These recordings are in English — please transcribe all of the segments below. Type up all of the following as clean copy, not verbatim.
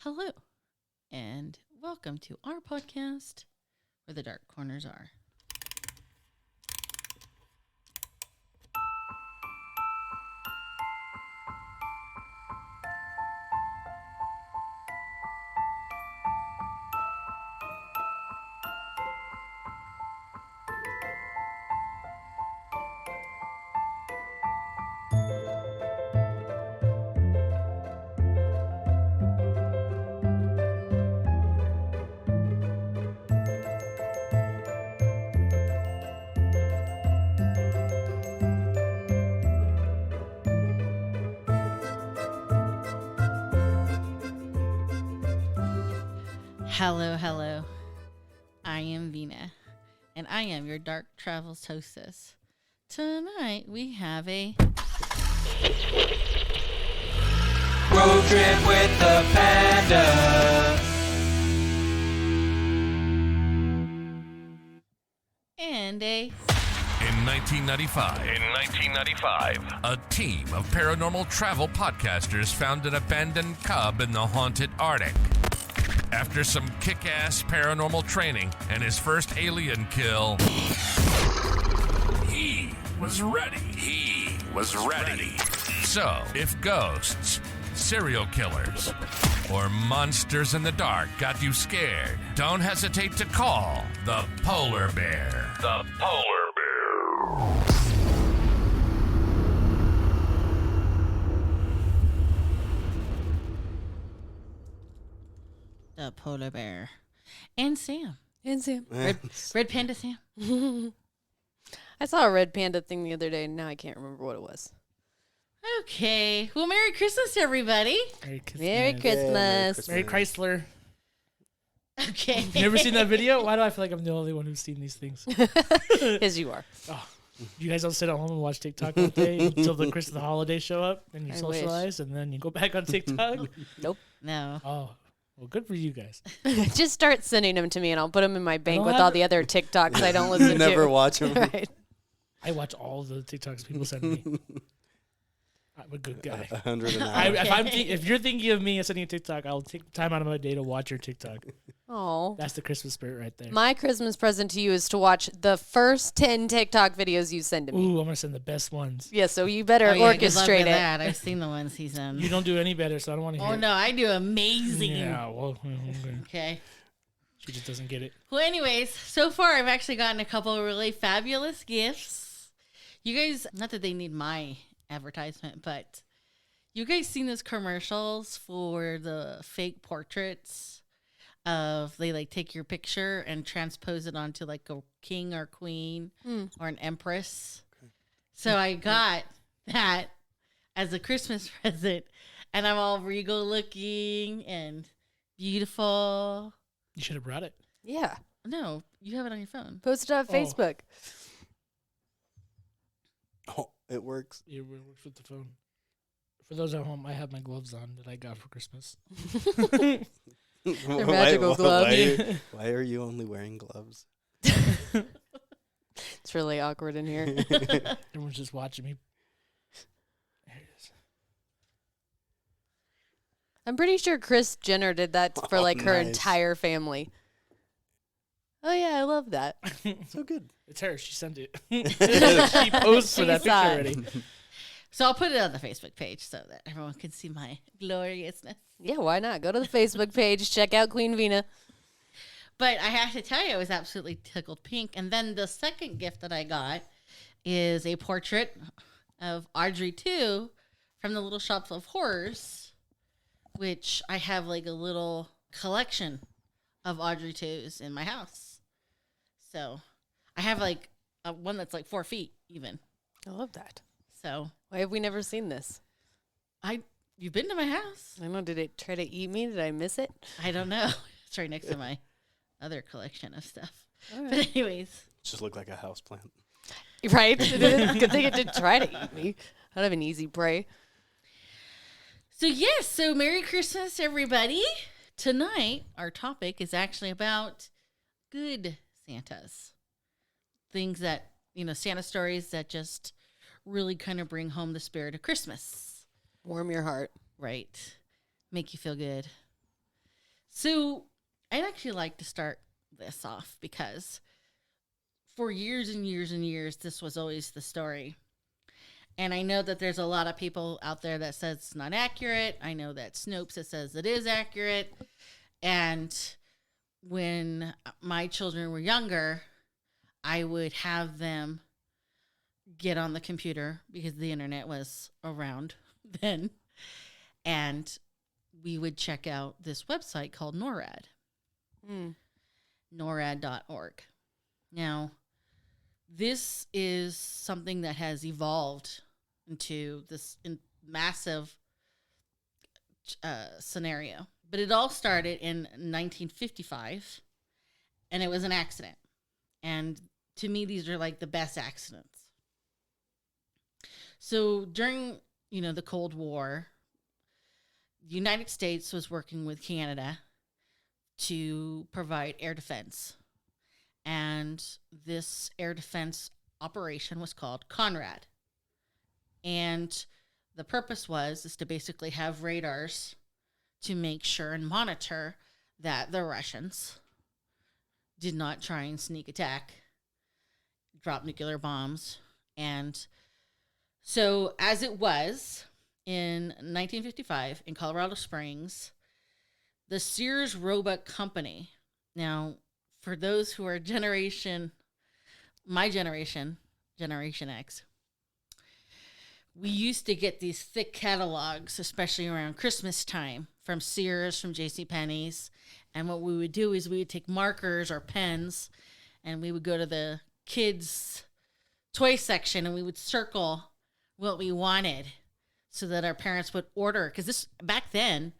Hello, and welcome to our podcast, Where the Dark Corners Are. Hello. I am Vina, and I am your Dark Travels hostess. Tonight we have a road trip with the panda. and a In 1995, a team of paranormal travel podcasters found an abandoned cub in the haunted Arctic. After some kick-ass paranormal training and his first alien kill, he was ready. So, if ghosts, serial killers, or monsters in the dark got you scared, don't hesitate to call the Polar Bear. The Polar Bear. the polar bear and Sam. Red Panda Sam. I saw a red panda thing the other day, and now I can't remember what it was. Okay. Well, Merry Christmas, everybody. Merry Christmas. Merry Christmas. Merry Chrysler. Okay. You never seen that video? Why do I feel like I'm the only one who's seen these things? As you are. Oh, you guys don't sit at home and watch TikTok all day until the Christmas holidays show up, and you I socialize, and then you go back on TikTok? Nope. No. Oh, well, good for you guys. Just start sending them to me, and I'll put them in my bank don't with have all it. the other TikToks I don't listen to. Never watch them. Right. I watch all the TikToks people send me. I'm a good guy. 100 an hour. If you're thinking of me and sending a TikTok, I'll take time out of my day to watch your TikTok. Oh. That's the Christmas spirit right there. My Christmas present to you is to watch the first 10 TikTok videos you send to me. Ooh, I'm gonna send the best ones. Yeah, so you better Oh, yeah, good luck orchestrate with it. that. I've seen the ones he's in. You don't do any better, so I don't want to hear. Oh, it. no. I do amazing. Yeah, well, okay. Okay. She just doesn't get it. Well, anyways, so far I've actually gotten a couple of really fabulous gifts. You guys, not that they need my advertisement, but you guys seen those commercials for the fake portraits of they like take your picture and transpose it onto like a king or queen or an empress. So I got that as a Christmas present, and I'm all regal looking and beautiful. You should have brought it. Yeah. No, you have it on your phone. Post it on Facebook. Oh, it works. It works with the phone. For those at home, I have my gloves on that I got for Christmas. The magical gloves. Why are you only wearing gloves? It's really awkward in here. Everyone's just watching me. There it is. I'm pretty sure Kris Jenner did that for like her Nice. entire family. Oh yeah, I love that. So good. It's her. She sent it. She posed for She that picture saw it. already. So I'll put it on the Facebook page so that everyone can see my gloriousness. Yeah, why not? Go to the Facebook page, check out Queen Vina. But I have to tell you, I was absolutely tickled pink. And then the second gift that I got is a portrait of Audrey 2 from the Little Shop of Horrors, which I have like a little collection of Audrey 2s in my house. So I have like one that's like 4 feet even. I love that. So Why have we never seen this? you've been to my house? I don't know. Did it try to eat me? Did I miss it? I don't know. It's right next to my other collection of stuff. All right. But anyways, Just look like a houseplant. Right? Good thing it didn't try to eat me. I'd have an easy prey. so yes, so Merry Christmas, everybody. Tonight, our topic is actually about good Santas. Things that, Santa stories that just really kind of bring home the spirit of Christmas, Warm your heart. right? Make you feel good. So I'd actually like to start this off because for years and years and years, this was always the story. And I know that there's a lot of people out there that says it's not accurate. I know that Snopes that says it is accurate. And when my children were younger, I would have them get on the computer because the internet was around then. And we would check out this website called NORAD, NORAD.org. Now, this is something that has evolved into this massive scenario. But it all started in 1955, and it was an accident. And to me, these are like the best accidents. So during, the Cold War, the United States was working with Canada to provide air defense. And this air defense operation was called Conrad. And the purpose is to basically have radars to make sure and monitor that the Russians did not try and sneak attack, drop nuclear bombs. And so as it was in 1955 in Colorado Springs, the Sears Roebuck Company. Now, for those who are my generation, Generation X, we used to get these thick catalogs, especially around Christmas time, from Sears, from JCPenney's. And what we would do is we would take markers or pens and we would go to the kids' toy section and we would circle what we wanted so that our parents would order. Because this, back then,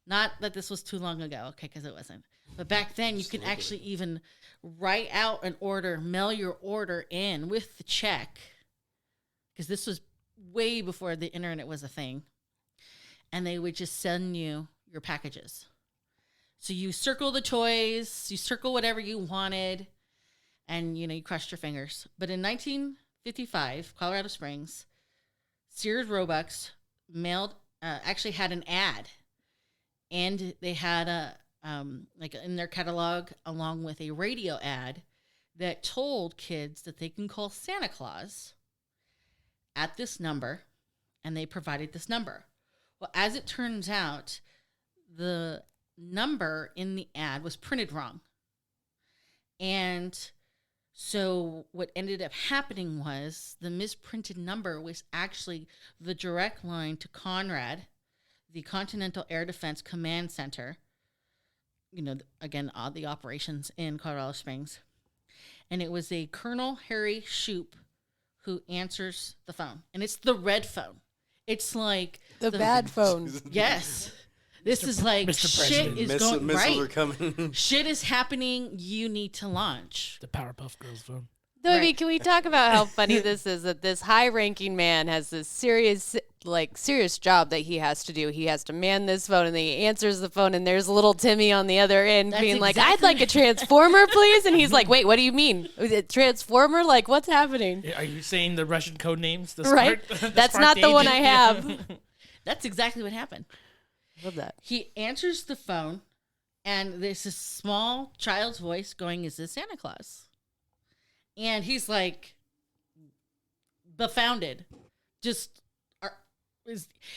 not that this was too long ago, okay, because it wasn't. But back then, you could actually even write out an order, mail your order in with the check. Because this was way before the internet was a thing. And they would just send you your packages. So you circle the toys, you circle whatever you wanted, and, you crossed your fingers. But in 1955, Colorado Springs, Sears Roebucks actually had an ad. And they had in their catalog, along with a radio ad that told kids that they can call Santa Claus at this number, and they provided this number. Well, as it turns out, the number in the ad was printed wrong. And so what ended up happening was the misprinted number was actually the direct line to Conrad, the Continental Air Defense Command Center, again, all the operations in Colorado Springs. And it was a Colonel Harry Shoup who answers the phone. And it's the red phone. It's like The bad phone. Yes. This is like Mr. shit President. is going Missiles are right. coming. Shit is happening. You need to launch. The Powerpuff Girls phone. Dobby, Right. can we talk about how funny this is that this high-ranking man has this serious job that he has to do. He has to man this phone, and then he answers the phone, and there's little Timmy on the other end That's being like, exactly- I'd like a transformer, please. And he's like, wait, what do you mean? Is it transformer? Like, what's happening? Are you saying the Russian code names? The Right. Spark- the That's Spark not the one I agent? have. That's exactly what happened. Love that. He answers the phone, and there's this small child's voice going, "Is this Santa Claus?" And he's like, befounded.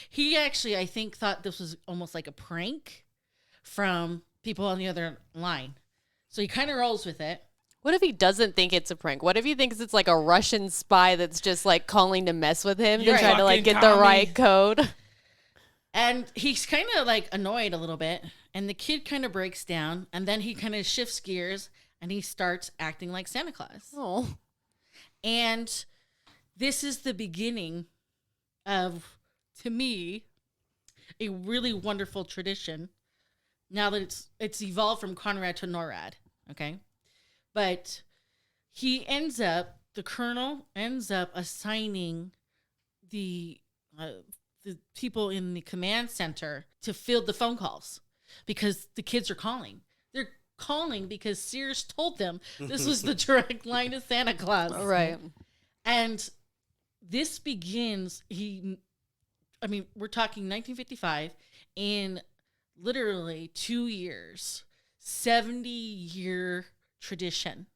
He actually, I think, thought this was almost like a prank from people on the other line. So he kind of rolls with it. What if he doesn't think it's a prank? What if he thinks it's like a Russian spy that's just like calling to mess with him You're to try to like fucking get the Tommy. right code? And he's kind of like annoyed a little bit. And the kid kind of breaks down. And then he kind of shifts gears and he starts acting like Santa Claus. Oh, And this is the beginning of, to me, a really wonderful tradition. Now that it's evolved from Conrad to NORAD, okay? But the colonel ends up assigning the people in the command center to field the phone calls because the kids are calling. They're calling because Sears told them this was the direct line to Santa Claus. right. And this begins, we're talking 1955 in literally 2 years, 70-year tradition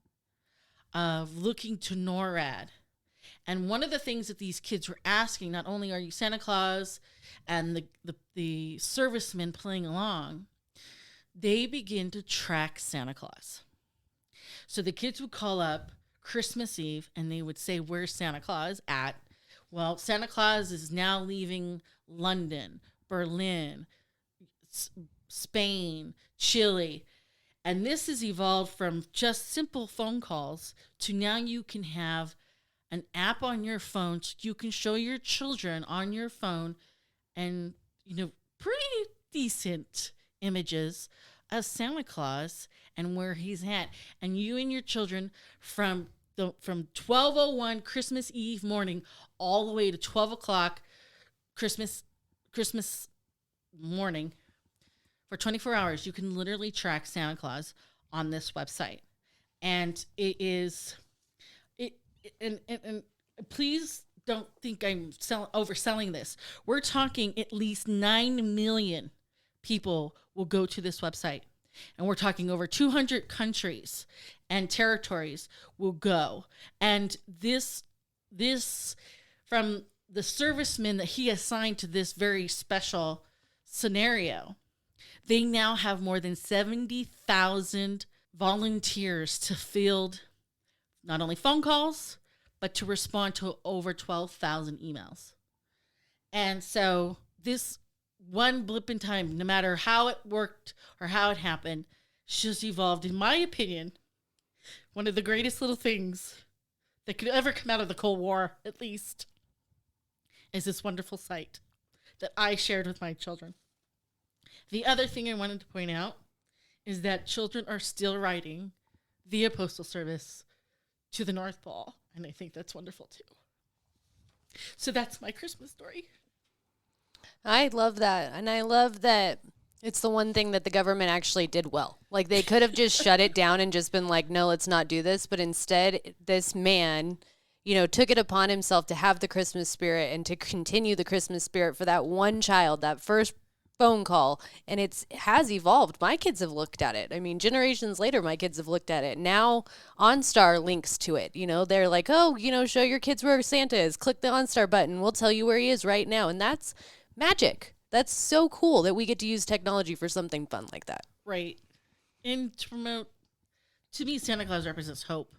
of looking to NORAD. And one of the things that these kids were asking, not only are you Santa Claus and the servicemen playing along, they begin to track Santa Claus. So the kids would call up Christmas Eve and they would say, where's Santa Claus at? Well, Santa Claus is now leaving London, Berlin, Spain, Chile. And this has evolved from just simple phone calls to now you can have an app on your phone so you can show your children on your phone and, pretty decent images of Santa Claus and where he's at. And you and your children from 12:01 Christmas Eve morning all the way to 12 o'clock Christmas morning for 24 hours, you can literally track Santa Claus on this website. And it is, and please don't think I'm overselling this. We're talking at least 9 million people will go to this website. And we're talking over 200 countries and territories will go. And this from the servicemen that he assigned to this very special scenario, they now have more than 70,000 volunteers to field not only phone calls, but to respond to over 12,000 emails. And so this one blip in time, no matter how it worked or how it happened, just evolved, in my opinion, one of the greatest little things that could ever come out of the Cold War, at least, is this wonderful site that I shared with my children. The other thing I wanted to point out is that children are still writing via Postal Service to the North Pole, and I think that's wonderful too. So that's my Christmas story. I love that. And I love that it's the one thing that the government actually did well. Like, they could have just shut it down and just been like, no, let's not do this. But instead, this man, took it upon himself to have the Christmas spirit and to continue the Christmas spirit for that one child, that first phone call. And it has evolved. My kids have looked at it. I mean, generations later, my kids have looked at it. Now, OnStar links to it. They're like, oh, show your kids where Santa is. Click the OnStar button. We'll tell you where he is right now. And that's magic. That's so cool that we get to use technology for something fun like that. Right. And to promote, to me, Santa Claus represents hope.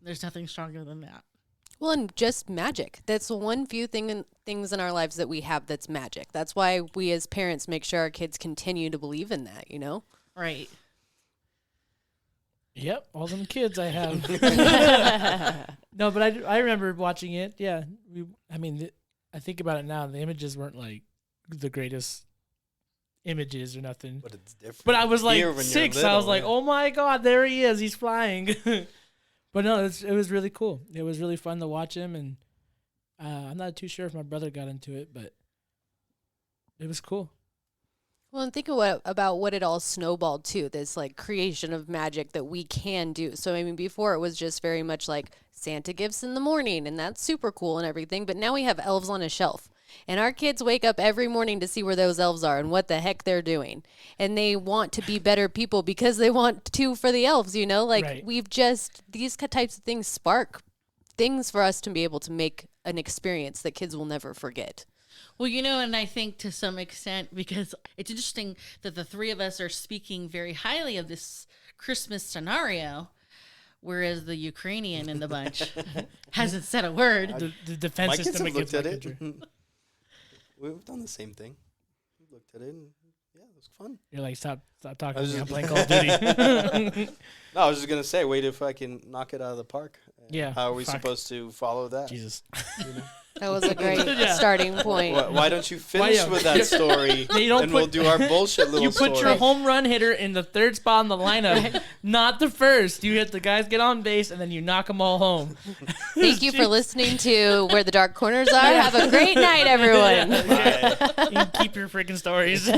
There's nothing stronger than that. Well, and just magic. That's the one few things in our lives that we have that's magic. That's why we as parents make sure our kids continue to believe in that, Right. Yep, all them kids I have. No, but I remember watching it. Yeah, I think about it now. The images weren't like the greatest images or nothing. But it's different. But I was like Here when you're 6. I little, was like, yeah. oh my God, there he is. He's flying. But no, it was really cool. It was really fun to watch him. And I'm not too sure if my brother got into it, but it was cool. Well, and think about what it all snowballed to, this like creation of magic that we can do. So, before it was just very much like Santa gifts in the morning, and that's super cool and everything. But now we have elves on a shelf. And our kids wake up every morning to see where those elves are and what the heck they're doing. And they want to be better people because they want to for the elves, Right. These types of things spark things for us to be able to make an experience that kids will never forget. Well, and I think to some extent, because it's interesting that the three of us are speaking very highly of this Christmas scenario, whereas the Ukrainian in the bunch hasn't said a word. The defense My kids system have against looked my at it. country. We've done the same thing. We looked at it, and yeah, it was fun. You're like, stop talking I was to me. I'm just- playing Call of Duty. No, I was just gonna say, wait if I can knock it out of the park. Yeah, How are we fuck. supposed to follow that? Jesus. That was a great Yeah. starting point. Why don't you finish yeah. with that story, You don't and we'll put- do our bullshit little You put story. your home run hitter in the third spot in the lineup, not the first. You hit the guys get on base, and then you knock them all home. Thank you for listening to Where the Dark Corners Are. Have a great night, everyone. Right. You keep your freaking stories.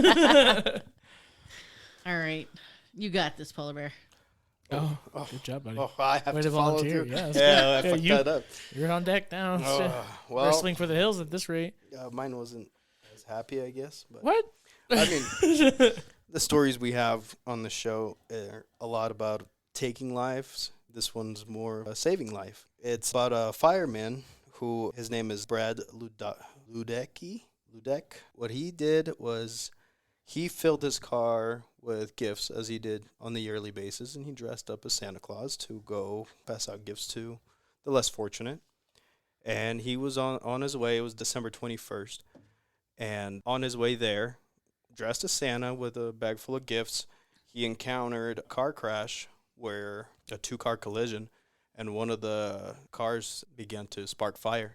All right. You got this, Polar Bear. Oh, good job, buddy. Oh, I have Way to to follow volunteer. through. Yeah, that's Yeah, I good. fucked Yeah, that up. You're on deck now. Well, Wrestling for the hills at this rate. mine wasn't as happy, I guess. But What? I mean, the stories we have on the show are a lot about taking lives. This one's more saving life. It's about a fireman who, his name is Brad Ludek. What he did was he filled his car with gifts, as he did on the yearly basis, and he dressed up as Santa Claus to go pass out gifts to the less fortunate. And he was on his way. It was December 21st. And on his way there, dressed as Santa with a bag full of gifts, he encountered a car crash where a two-car collision, and one of the cars began to spark fire.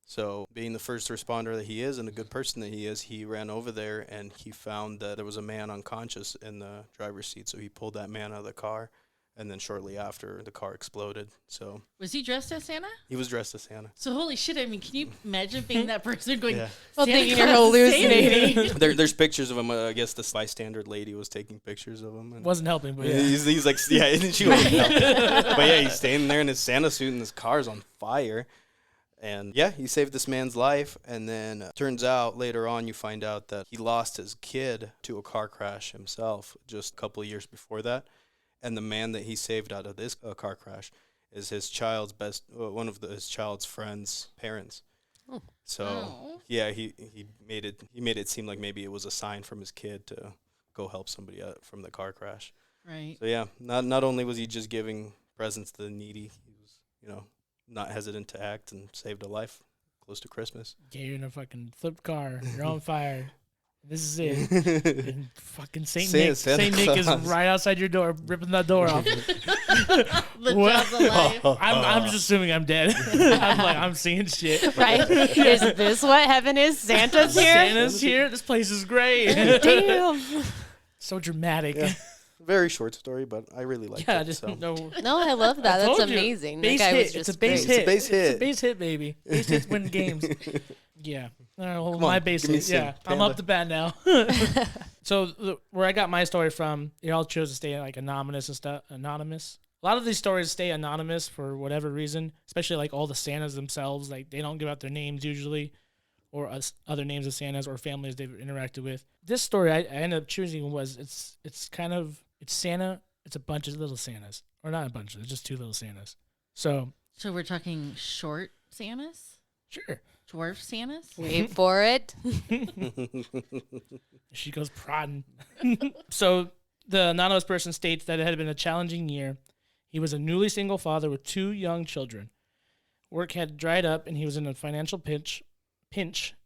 So being the first responder that he is and a good person that he is, he ran over there and he found that there was a man unconscious in the driver's seat. So he pulled that man out of the car, and then shortly after, the car exploded. So Was he dressed as Santa? he was dressed as Santa. So holy shit! I mean, can you imagine being that person going? Yeah. Well, Santa thinking you're Claus is hallucinating. saving me." There's pictures of him. I guess the bystander lady was taking pictures of him. And Wasn't helping, but yeah. he's like, yeah, and she wasn't helping. But yeah, he's standing there in his Santa suit and his car's on fire. And yeah, he saved this man's life. And then turns out later on, you find out that he lost his kid to a car crash himself just a couple of years before that. And the man that he saved out of this car crash is his child's one of his child's friends' parents. Oh. So Oh. yeah, he made it seem like maybe it was a sign from his kid to go help somebody out from the car crash. Right. So yeah, not only was he just giving presents to the needy, he was, not hesitant to act and saved a life close to Christmas. Yeah, you're in a fucking flipped car. You're on fire. This is it. And fucking Saint Nick. Santa Saint Nick is Claus. right outside your door, ripping that door off. The What? job's alive. I'm just assuming I'm dead. I'm seeing shit. Right? Is this what heaven is? Santa's here? Santa's here. This place is great. Damn. So dramatic. Yeah. Very short story, but I really liked Yeah, it. just So. no. No, I love that. I That's told you. amazing. Base that guy hit. was just It's a base great. hit. base hit. It's a base hit, baby. Base hits win games. Yeah. Come My on, base give me hit. some, Yeah. I'm Panda. up to bat now. So where I got my story from, they all chose to stay like anonymous and stuff. Anonymous. A lot of these stories stay anonymous for whatever reason, especially like all the Santas themselves. Like they don't give out their names usually, or other names of Santas or families they've interacted with. This story I ended up choosing was it's Santa. It's a bunch of little Santas, or not a bunch. It's just two little Santas. So So we're talking short Santas, sure, dwarf Santas. Wait for it. she goes prodding. So the anonymous person states that it had been a challenging year. He was a newly single father with 2 young children. Work had dried up, and he was in a financial pinch,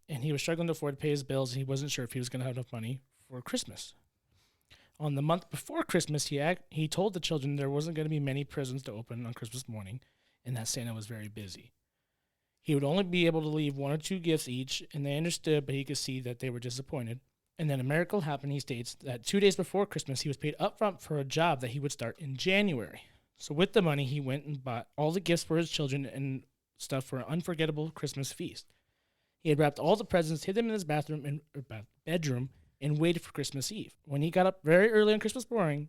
and he was struggling to afford to pay his bills, and he wasn't sure if he was going to have enough money for Christmas. On the month before Christmas, he told the children there wasn't going to be many presents to open on Christmas morning, and that Santa was very busy. He would only be able to leave 1 or 2 gifts each, and they understood, but he could see that they were disappointed. And then a miracle happened. He states that 2 days before Christmas, he was paid upfront for a job that he would start in January. So with the money, he went and bought all the gifts for his children and stuff for an unforgettable Christmas feast. He had wrapped all the presents, hid them in his bedroom, and waited for Christmas Eve. When he got up very early on Christmas morning,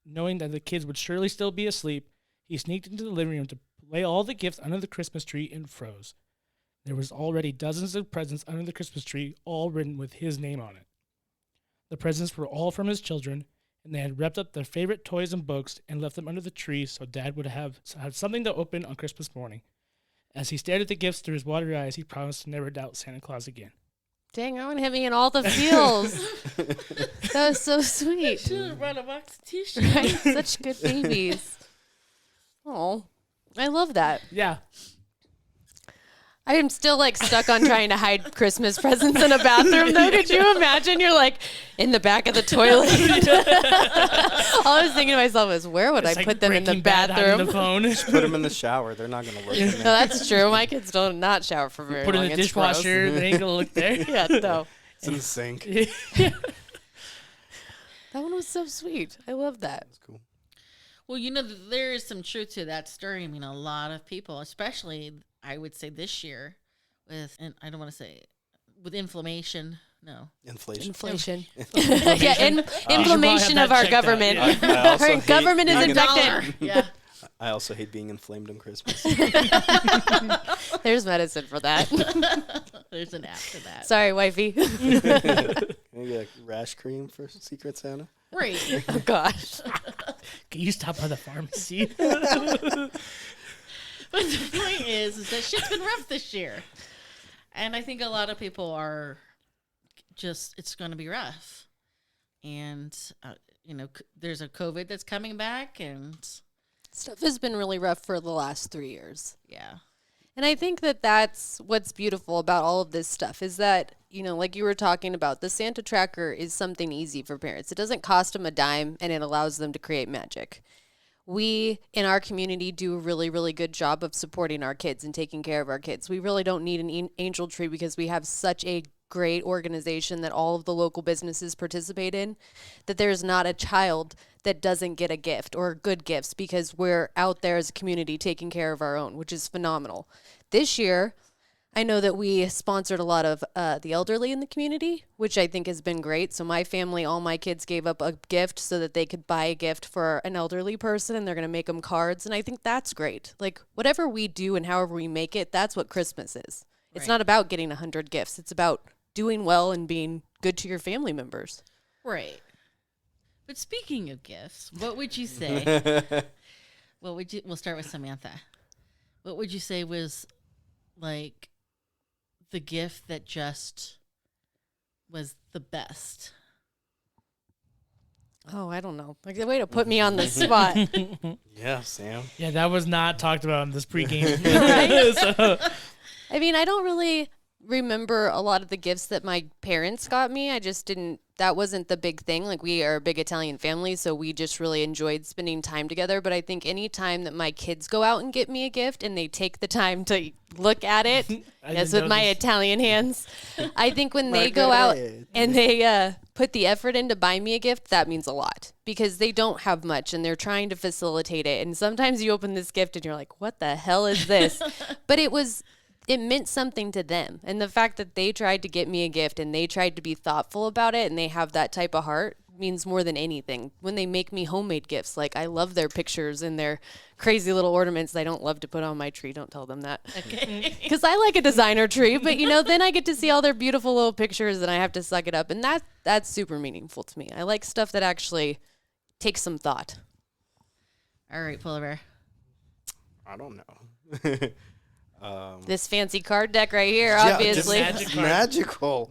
knowing that the kids would surely still be asleep, he sneaked into the living room to lay all the gifts under the Christmas tree and froze. There was already dozens of presents under the Christmas tree, all written with his name on it. The presents were all from his children, and they had wrapped up their favorite toys and books and left them under the tree so Dad would have something to open on Christmas morning. As he stared at the gifts through his watery eyes, he promised to never doubt Santa Claus again. Dang, that one hit me in all the feels. That was so sweet. Should have brought a box of tissues. Right? Such good babies. Oh, I love that. Yeah. I am still like stuck on trying to hide Christmas presents in a bathroom though. Could you imagine? You're like in the back of the toilet. All I was thinking to myself is, where would It's I like put them in the Breaking Bad hiding bathroom? the phone. Put them in the shower. They're not going to look in No, there. that's true. My kids don't not shower for very Put it long. in the It's gross. dishwasher. They ain't gonna look there. Yeah, no. It's in the sink. That one was so sweet. I love that. That's cool. Well, there is some truth to that story. I mean, a lot of people, especially I would say this year, and I don't want to say with inflammation. No, Inflation. Inflation. Yeah, inflammation of our checked out, government. yeah. I also Our hate government is being infected. yeah. I also hate being inflamed on Christmas. There's medicine for that. There's an app for that. Sorry, wifey. Can I get rash cream for Secret Santa? Right. Oh gosh. Can you stop by the pharmacy? But the point is that shit's been rough this year. And I think a lot of people are just, it's going to be rough. And, there's a COVID that's coming back. And Stuff has been really rough for the last 3 years. yeah. And I think that that's what's beautiful about all of this stuff is that, like you were talking about, the Santa Tracker is something easy for parents. It doesn't cost them a dime and it allows them to create magic. We, in our community, do a really, really good job of supporting our kids and taking care of our kids. We really don't need an angel tree because we have such a great organization that all of the local businesses participate in, that there's not a child that doesn't get a gift or good gifts because we're out there as a community taking care of our own, which is phenomenal. This year, I know that we sponsored a lot of the elderly in the community, which I think has been great. So my family, all my kids gave up a gift so that they could buy a gift for an elderly person, and they're going to make them cards. And I think that's great. Like, whatever we do and however we make it, that's what Christmas is. It's Right. not about getting 100 gifts. It's about doing well and being good to your family members. Right. But speaking of gifts, what would you say? We'll start with Samantha. What would you say was like the gift that just was the best? Oh, I don't know. Like, the way to put me on the spot. Yeah, Sam. Yeah, that was not talked about in this pregame. Right? So, I mean, I don't really remember a lot of the gifts that my parents got me. I just didn't, that wasn't the big thing. Like, we are a big Italian family, so we just really enjoyed spending time together. But I think any time that my kids go out and get me a gift and they take the time to look at it, I yes, didn't with my notice. Italian hands, I think when they go out and they put the effort in to buy me a gift, that means a lot because they don't have much and they're trying to facilitate it. And sometimes you open this gift and you're like, what the hell is this? But it meant something to them. And the fact that they tried to get me a gift and they tried to be thoughtful about it and they have that type of heart means more than anything. When they make me homemade gifts, like, I love their pictures and their crazy little ornaments I don't love to put on my tree. Don't tell them that. Okay. Because I like a designer tree, but then I get to see all their beautiful little pictures and I have to suck it up. And that's super meaningful to me. I like stuff that actually takes some thought. All right, Polar Bear. I don't know. This fancy card deck right here, Yeah, obviously. just It's Magic card. magical.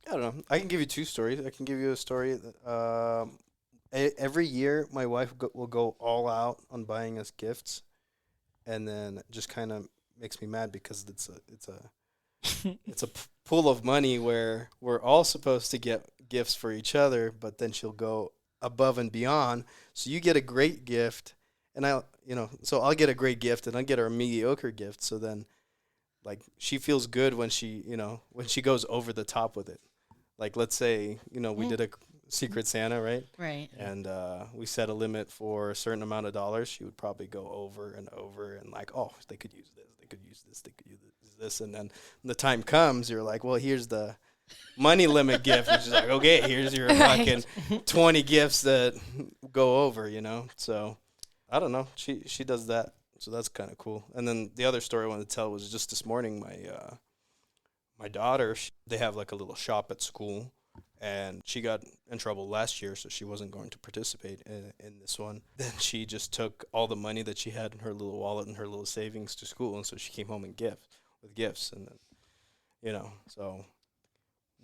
I don't know. I can give you two stories. I can give you a story. Every year, my wife will go all out on buying us gifts, and then it just kind of makes me mad because it's a pool of money where we're all supposed to get gifts for each other, but then she'll go above and beyond. So you get a great gift, and so I'll get a great gift, and I'll get her a mediocre gift. So then, like, she feels good when she goes over the top with it. Like, let's say, we did a Secret Santa, right? Right. And we set a limit for a certain amount of dollars. She would probably go over and over and like, oh, they could use this, they could use this, they could use this. And then when the time comes, you're like, well, here's the money limit gift. And she's like, okay, here's your fucking 20 gifts that go over, So I don't know. She does that. So that's kind of cool. And then the other story I wanted to tell was just this morning, my daughter, they have like a little shop at school, and she got in trouble last year, so she wasn't going to participate in this one. Then she just took all the money that she had in her little wallet and her little savings to school, and so she came home with gifts, and then, so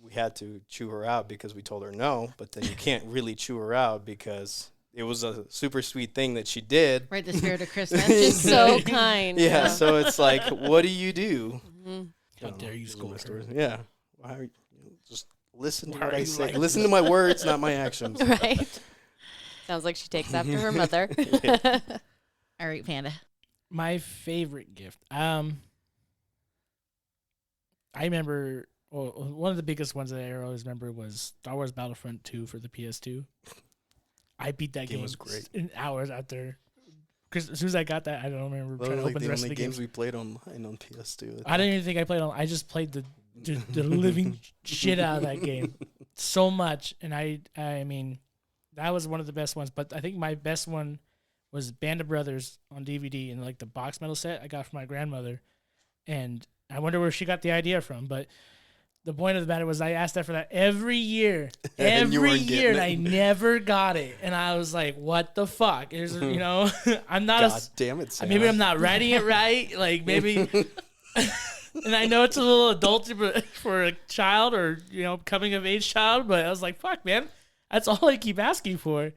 we had to chew her out because we told her no, but then you can't really chew her out because it was a super sweet thing that she did. Right, the spirit of Christmas. Just so kind. Yeah, so it's like, what do you do? Mhm. How dare you scold her? Yeah. Why are you, just listen to Why what are I you say. like Listen to my words, not my actions. Right. Sounds like she takes after her mother. All right, Panda. My favorite gift. I remember one of the biggest ones that I always remember was Star Wars Battlefront 2 for the PS2. I beat that game was great. in hours out there. Because as soon as I got that, I don't remember Those trying are to like open the the rest of only the games games. we played online on PS2. I didn't even think I played on. I just played the living shit out of that game so much, and I mean, that was one of the best ones. But I think my best one was Band of Brothers on DVD and like the box metal set I got from my grandmother, and I wonder where she got the idea from. But the point of the matter was I asked that for that every year. And you Every weren't getting year, and it. I never got it. And I was like, what the fuck? There's, you know, I'm not God damn it, Santa. maybe I'm not writing it right. Like maybe, and I know it's a little adult for a child or, you know, coming of age child, but I was like, fuck, man, that's all I keep asking for.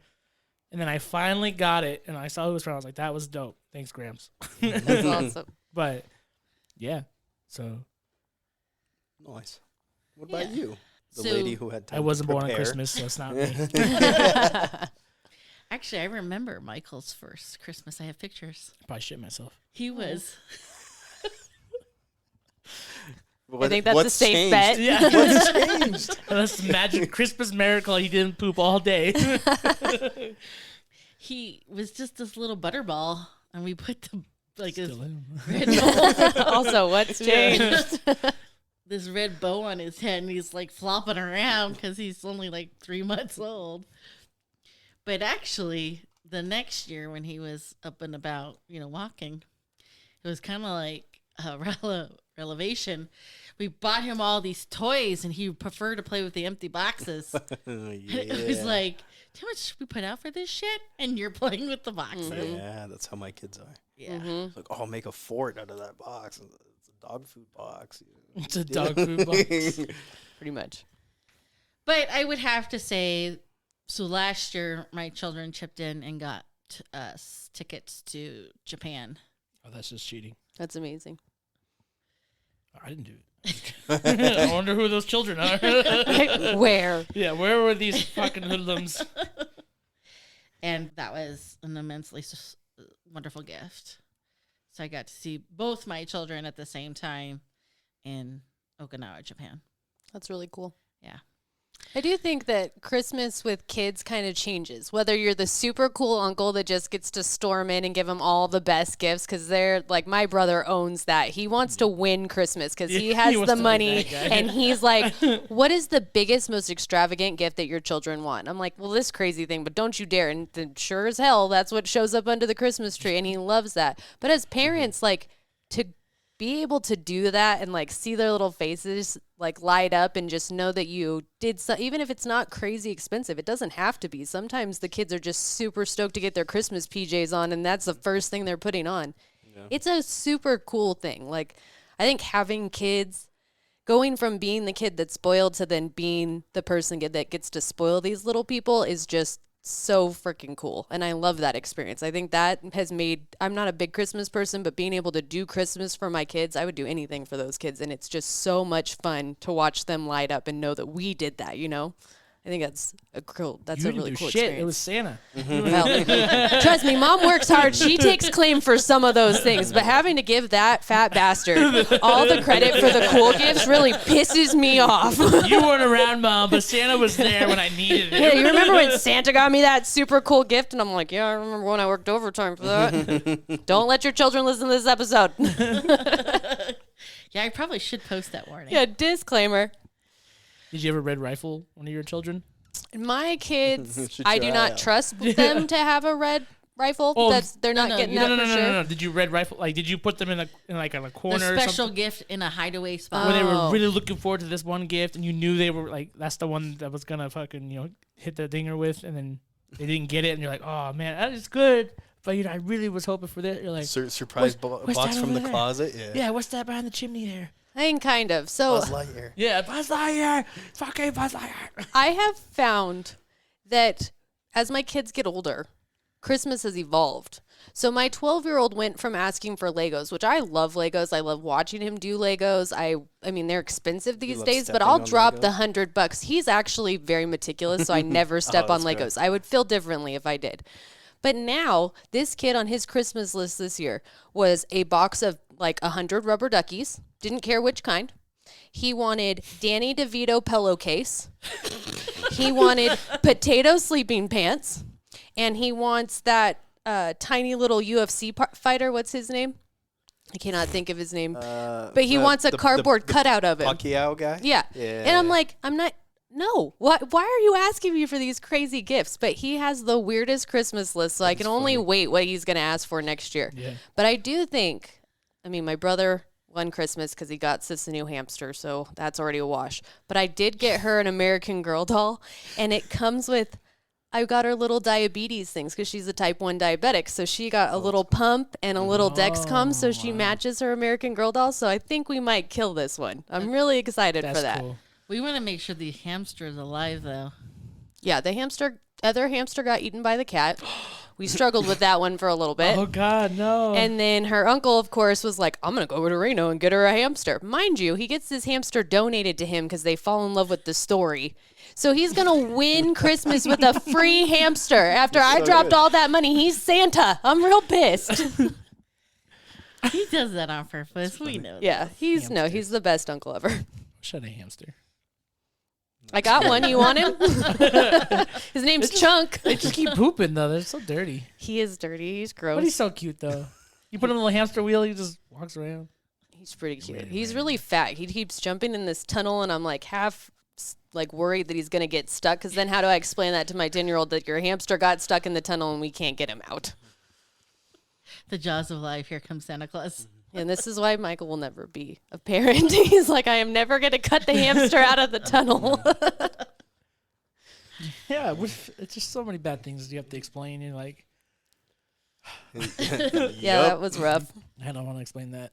And then I finally got it, and I saw who it was from. I was like, that was dope. Thanks, Grams. That's awesome. But yeah, so Nice. What about Yeah. you? The So- lady who had time I wasn't to born on prepare. Christmas, so it's not me. Actually, I remember Michael's first Christmas. I have pictures. Probably shit myself. He was. What- I think that's a what's safe changed? bet. Yeah, What's changed? that's the magic Christmas miracle. He didn't poop all day. He was just this little butterball, and we put the like this Still am. red bow, Also, what's changed? this red bow on his head, and he's like flopping around because he's only like 3 months old. But actually, the next year when he was up and about, you know, walking, it was kind of like a relevation. We bought him all these toys, and he preferred to play with the empty boxes. It was Yeah. like, how much should we put out for this shit? And you're playing with the boxes. Yeah, that's how my kids are. Yeah. It's like, oh, I'll make a fort out of that box. It's a dog food box. It's a dog food box. Pretty much. But I would have to say, so last year my children chipped in and got us tickets to Japan. Oh, that's just cheating. That's amazing. I didn't do it. I wonder who those children are. Where? Yeah, where were these fucking hoodlums? And that was an immensely wonderful gift. So I got to see both my children at the same time in Okinawa, Japan. That's really cool. Yeah. I do think that Christmas with kids kind of changes. Whether you're the super cool uncle that just gets to storm in and give them all the best gifts, because they're like, my brother owns that. He wants to win Christmas because he Yeah, has he wants the to be money, that guy. and he's like, what is the biggest, most extravagant gift that your children want? I'm like, well, this crazy thing, but don't you dare. And then sure as hell, that's what shows up under the Christmas tree, and he loves that. But as parents, like, to be able to do that and like see their little faces like light up and just know that you did so, even if it's not crazy expensive, it doesn't have to be. Sometimes the kids are just super stoked to get their Christmas PJs on, and that's the first thing they're putting on. It's a super cool thing. Like, I think having kids, going from being the kid that's spoiled to then being the person that gets to spoil these little people is just so freaking cool. And I love that experience. I think that has made, I'm not a big Christmas person, but being able to do Christmas for my kids, I would do anything for those kids. And it's just so much fun to watch them light up and know that we did that, you know? I think that's a cool, that's You a didn't really do cool shit. experience. It was Santa. Well, trust me, mom works hard. She takes claim for some of those things, but having to give that fat bastard all the credit for the cool gifts really pisses me off. You weren't around, Mom, but Santa was there when I needed it. Yeah, you remember when Santa got me that super cool gift? And I'm like, yeah, I remember when I worked overtime for that. Don't let your children listen to this episode. Yeah, I probably should post that warning. Yeah, disclaimer. Did you ever red rifle one of your children? My kids, Should I try do not out. trust them to have a red rifle. Oh, They're not no, getting you- that for sure. No. Did you red rifle? Like, did you put them in a The corner or special something? gift in a hideaway spot. When they were Oh. really looking forward to this one gift, and you knew they were like, that's the one that was gonna fucking hit the dinger with, and then they didn't get it, and you're like, oh man, that is good, but I really was hoping for this. You're like, Surprise what's box that from over the there? closet. Yeah. yeah, what's that behind the chimney there? I mean, kind of. So Buzz Lightyear. Yeah, Buzz Lightyear, fucking Buzz Lightyear. I have found that as my kids get older, Christmas has evolved. So my 12-year-old went from asking for Legos, which I love Legos. I love watching him do Legos. I mean, they're expensive these loves days, but stepping I'll on drop Legos? the $100. He's actually very meticulous, so I never step on that's Legos. I would feel differently if I did. But now, this kid on his Christmas list this year was a box of like 100 rubber duckies. Didn't care which kind. He wanted Danny DeVito pillowcase. He wanted potato sleeping pants. And he wants that tiny little UFC fighter. What's his name? I cannot think of his name. But he wants a cardboard cutout of him. Pacquiao guy. Yeah. Yeah. And I'm like, no. Why are you asking me for these crazy gifts? But he has the weirdest Christmas list, so I can only wait what he's going to ask for next year. Yeah. But I do think, I mean, my brother one Christmas because he got Sis a new hamster, so that's already a wash. But I did get her an American Girl doll, and it comes with, I got her little diabetes things because she's a type 1 diabetic. So she got a little pump and a little Dexcom, so she matches her American Girl doll. So I think we might kill this one. I'm really excited That's for that. cool. We want to make sure the hamster is alive, though. Yeah, the other hamster got eaten by the cat. We struggled with that one for a little bit. Oh God, no. And then her uncle, of course, was like, I'm going to go over to Reno and get her a hamster. Mind you, he gets this hamster donated to him because they fall in love with the story. So he's going to win Christmas with a free hamster. After I dropped all that money, he's Santa. I'm real pissed. He does that on purpose. We know. Yeah, he's the best uncle ever. Shut a hamster. I got one. You want him? His name's Chunk. They just keep pooping though. They're so dirty. He is dirty. He's gross. But he's so cute though. You put him in a little hamster wheel, he just walks around. He's pretty cute. He's really fat. He keeps jumping in this tunnel, and I'm like worried that he's gonna get stuck. Because then, how do I explain that to my 10-year-old that your hamster got stuck in the tunnel and we can't get him out? The jaws of life. Here comes Santa Claus. And this is why Michael will never be a parent. He's like, I am never gonna cut the hamster out of the tunnel. Yeah, it's just so many bad things you have to explain. You're like, Yeah, that was rough. I don't want to explain that.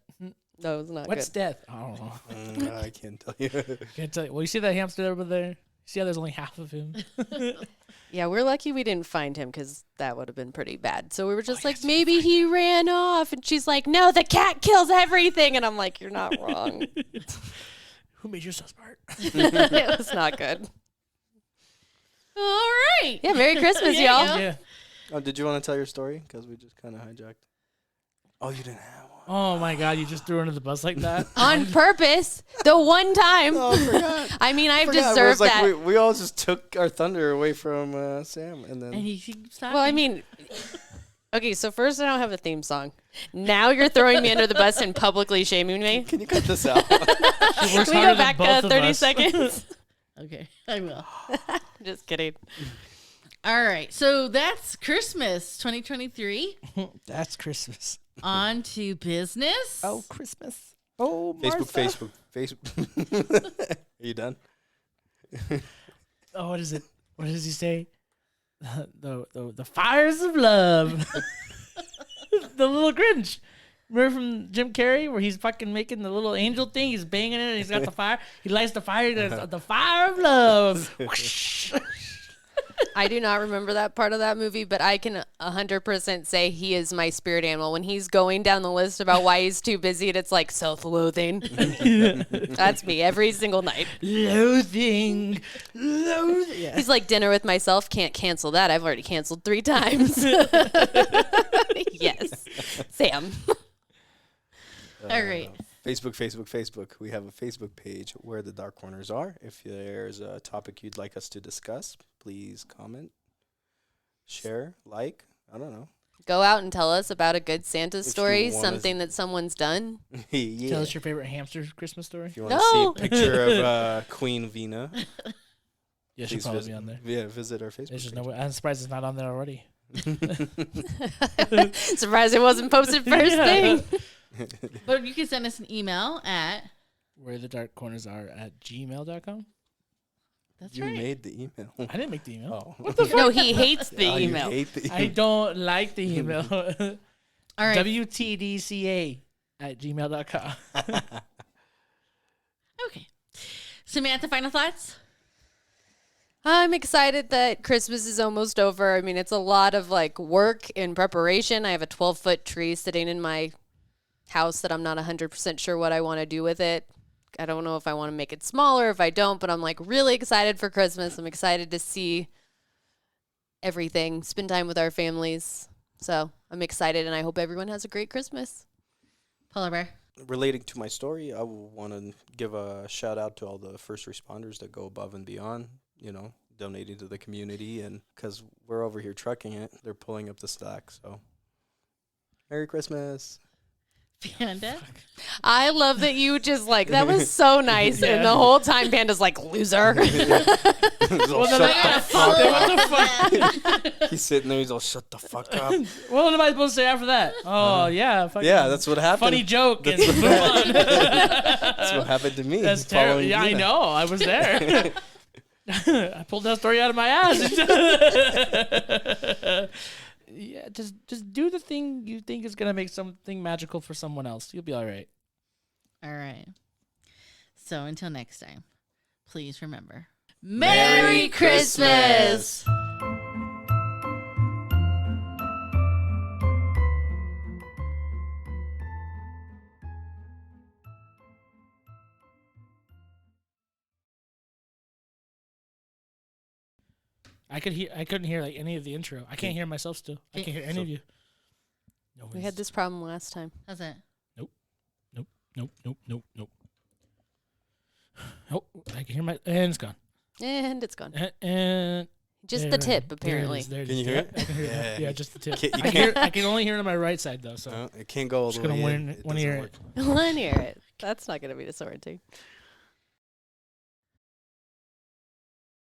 No, it was not What's good. death? I don't know. I can't tell you. Can't tell you. Well, you see that hamster over there? You see how there's only half of him? Yeah, we're lucky we didn't find him because that would have been pretty bad. So we were just like, maybe he ran off. And she's like, no, the cat kills everything. And I'm like, you're not wrong. Who made you so smart? It was not good. All right. Yeah, Merry Christmas, There you y'all. go. Yeah. Oh, did you want to tell your story? Because we just kind of hijacked. Oh, you didn't have one. Oh my God, you just threw her under the bus like that. On purpose, the one time. Oh, I forgot. I mean, I've Forgot. It was deserved like that. we all just took our thunder away from Sam, and then And he keeps talking. Well, I mean, okay, so first I don't have a theme song. Now you're throwing me under the bus and publicly shaming me. can you cut this out? She works Can we harder go back than both of 30 us. seconds? Okay, I will. Just kidding. All right. So that's Christmas 2023. That's Christmas. On to business. Oh, Christmas. Oh, Martha. Facebook. Are you done? Oh, what is it? What does he say? The fires of love. The little Grinch. Remember from Jim Carrey where he's fucking making the little angel thing? He's banging it and he's got the fire. He lights the fire. There's the fire of love. Whoosh. I do not remember that part of that movie, but I can 100% say he is my spirit animal. When he's going down the list about why he's too busy, and it's like self-loathing. That's me every single night. Loathing. Yeah. He's like, dinner with myself, can't cancel that. I've already canceled 3 times. Yes. Sam. All right. Facebook. We have a Facebook page where the Dark Corners are. If there's a topic you'd like us to discuss, please comment, share, like. I don't know. Go out and tell us about a good Santa you story, wanna- something that someone's done. Yeah. Tell us your favorite hamster Christmas story. If you want to No. see a picture of Queen Vina, Yeah, she'll please probably visit, be on there. Yeah, visit our Facebook There's just page. no way. I'm surprised it's not on there already. Surprised it wasn't posted first thing. But you can send us an email at. Where the dark corners are at gmail.com. That's You right. made the email. I didn't make the email. Oh. No, he hates the Oh, you email. hate the I don't like the email. All right. WTDCA at gmail.com. Okay. Samantha, final thoughts? I'm excited that Christmas is almost over. I mean, it's a lot of like work and preparation. I have a 12-foot tree sitting in my house that I'm not 100% sure what I want to do with it. I don't know if I want to make it smaller, if I don't, but I'm like really excited for Christmas. I'm excited to see everything, spend time with our families. So I'm excited, and I hope everyone has a great Christmas. Polar Bear. Relating to my story, I want to give a shout out to all the first responders that go above and beyond, donating to the community. And because we're over here trucking it, they're pulling up the slack. So, Merry Christmas. Panda. I love that you just like that was so nice, and the whole time Panda's like loser. Well, then what the fuck? He's sitting there. He's all shut the fuck up. What am I supposed to say after that? Oh yeah, fucking Yeah, that's what happened. funny joke. And move on. That's what happened to me. That's terrible. following Yeah, I Gina. know. I was there. I pulled that story out of my ass. Yeah, just do the thing you think is gonna make something magical for someone else. You'll be all right. All right. So until next time, please remember. Merry Christmas! I couldn't hear like any of the intro. I can't hear myself still. I can't hear any of you. No, We had this problem last time. How's that? Nope. Oh, I can hear and it's gone. And it's gone. And Just there the it tip, is. apparently. There it is. Can you hear it? I can hear it. Yeah. Yeah, just the tip. You can't. I can only hear it on my right side though. So It can't go all Just the way gonna in. one doesn't ear work. it. One ear it. That's not going to be disorienting.